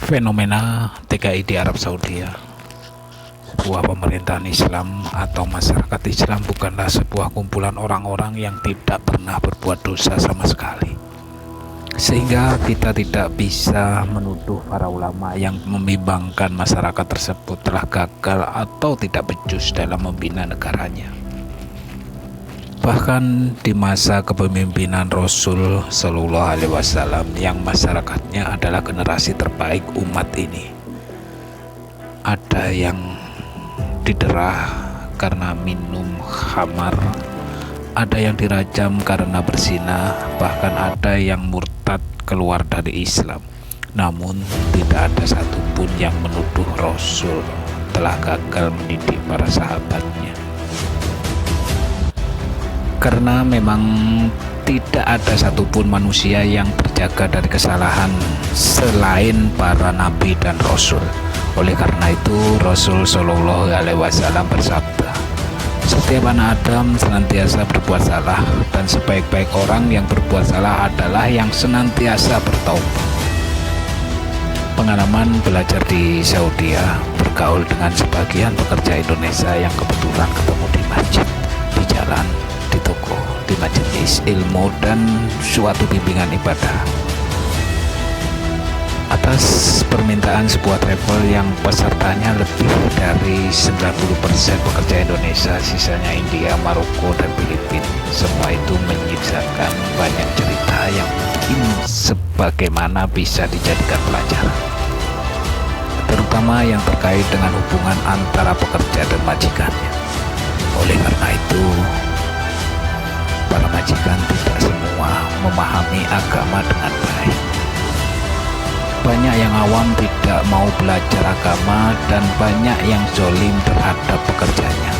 Fenomena TKI di Arab Saudi, sebuah pemerintahan Islam atau masyarakat Islam, bukanlah sebuah kumpulan orang-orang yang tidak pernah berbuat dosa sama sekali, sehingga kita tidak bisa menuduh para ulama yang membimbangkan masyarakat tersebut telah gagal atau tidak becus dalam membina negaranya. Bahkan di masa kepemimpinan Rasul Shallallahu Alaihi Wasallam yang masyarakatnya adalah generasi terbaik umat ini, ada yang didera karena minum khamar, ada yang dirajam karena berzina, bahkan ada yang murtad keluar dari Islam. Namun tidak ada satupun yang menuduh Rasul telah gagal mendidik para sahabatnya, karena memang tidak ada satupun manusia yang terjaga dari kesalahan selain para nabi dan rasul. Oleh karena itu Rasul Shallallahu Alaihi Wasallam bersabda, setiap anak Adam senantiasa berbuat salah, dan sebaik-baik orang yang berbuat salah adalah yang senantiasa bertaubat. Pengalaman belajar di Saudi, bergaul dengan sebagian pekerja Indonesia yang kebetulan ketemu di masjid, di jalan, di toko, di majelis ilmu, dan suatu bimbingan ibadah. Atas permintaan sebuah travel yang pesertanya lebih dari 90% pekerja Indonesia, sisanya India, Maroko, dan Filipina. Semua itu menyisakan banyak cerita yang mungkin sebagaimana bisa dijadikan pelajaran, terutama yang terkait dengan hubungan antara pekerja dan majikannya. Oleh karena itu, para majikan tidak semua memahami agama dengan baik. Banyak yang awam tidak mau belajar agama, dan banyak yang zalim terhadap pekerjanya.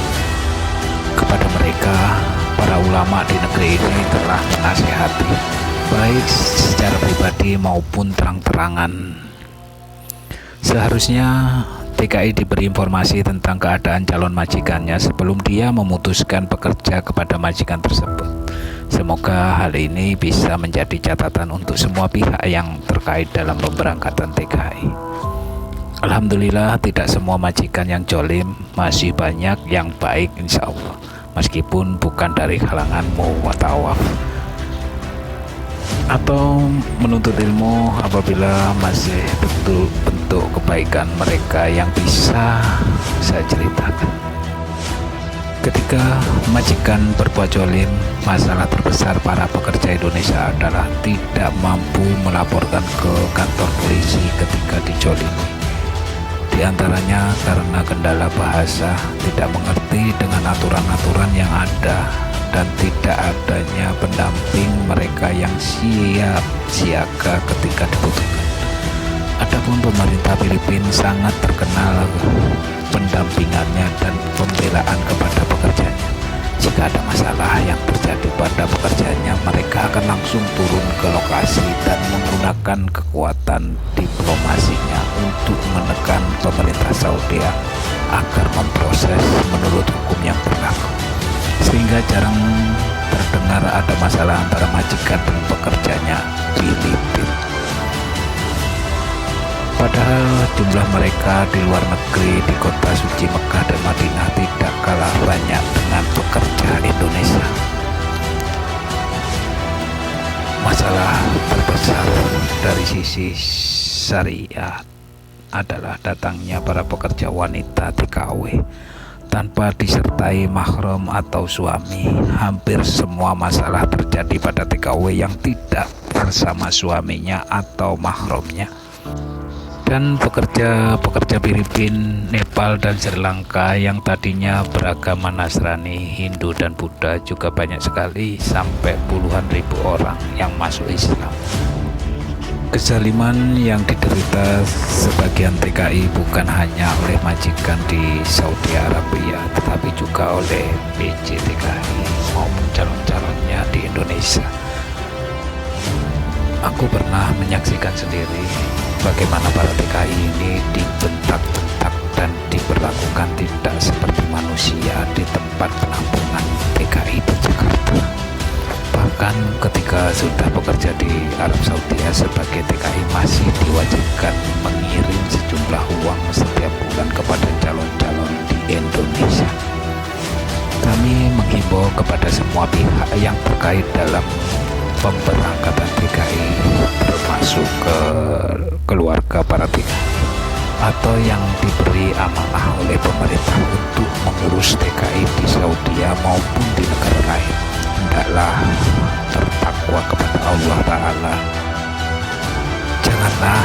Kepada mereka, para ulama di negeri ini telah menasihati, baik secara pribadi maupun terang-terangan. Seharusnya TKI diberi informasi tentang keadaan calon majikannya sebelum dia memutuskan bekerja kepada majikan tersebut. Semoga hal ini bisa menjadi catatan untuk semua pihak yang terkait dalam pemberangkatan TKI. Alhamdulillah, tidak semua majikan yang zalim, masih banyak yang baik insya Allah, meskipun bukan dari kalangan muwatawaf atau menuntut ilmu. Apabila masih betul bentuk kebaikan mereka yang bisa saya ceritakan. Ketika majikan berbuat zalim, masalah terbesar para pekerja Indonesia adalah tidak mampu melaporkan ke kantor polisi ketika dizalimi. Di antaranya karena kendala bahasa, tidak mengerti dengan aturan-aturan yang ada, dan tidak adanya pendamping mereka yang siap siaga ketika dibutuhkan. Adapun pemerintah Filipina sangat terkenal pendampingannya dan pembelaan kepada pekerjanya. Jika ada masalah yang terjadi pada pekerjanya, mereka akan langsung turun ke lokasi dan menggunakan kekuatan diplomasinya untuk menekan pemerintah Saudi agar memproses menurut hukum yang berlaku, sehingga jarang terdengar ada masalah antara majikan dan pekerjanya Filipina. Padahal jumlah mereka di luar negeri, di kota suci Mekah dan Madinah, tidak kalah banyak dengan pekerja Indonesia. Masalah terbesar dari sisi syariat adalah datangnya para pekerja wanita TKW tanpa disertai mahram atau suami. Hampir semua masalah terjadi pada TKW yang tidak bersama suaminya atau mahramnya. Dan pekerja Filipina, Nepal, dan Sri Lanka yang tadinya beragama Nasrani, Hindu, dan Buddha juga banyak sekali, sampai puluhan ribu orang yang masuk Islam. Kezaliman yang diderita sebagian TKI bukan hanya oleh majikan di Saudi Arabia, tetapi juga oleh PJ TKI maupun calon-calonnya di Indonesia. Aku pernah menyaksikan sendiri bagaimana para TKI ini dibentak-bentak dan diperlakukan tidak seperti manusia di tempat penampungan TKI di Jakarta. Bahkan ketika sudah bekerja di Arab Saudi sebagai TKI, masih diwajibkan mengirim sejumlah uang setiap bulan kepada calon-calon di Indonesia. Kami menghimbau kepada semua pihak yang terkait dalam pemberangkatan TKI, termasuk ke keluarga para TKI atau yang diberi amanah oleh pemerintah untuk mengurus TKI di Saudi maupun di negara lain, hendaklah bertakwa kepada Allah Ta'ala. Janganlah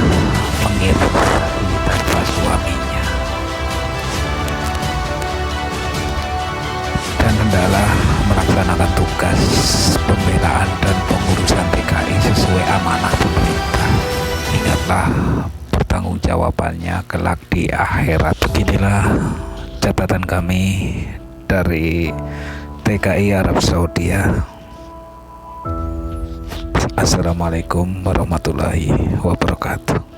mengirim sa'i tanpa suaminya, dan hendaklah melaksanakan tugas pembelaan dan pengurusan TKI sesuai amanah pemerintah. Ingatlah pertanggungjawabannya kelak di akhirat. Beginilah catatan kami dari TKI Arab Saudi. Assalamualaikum warahmatullahi wabarakatuh.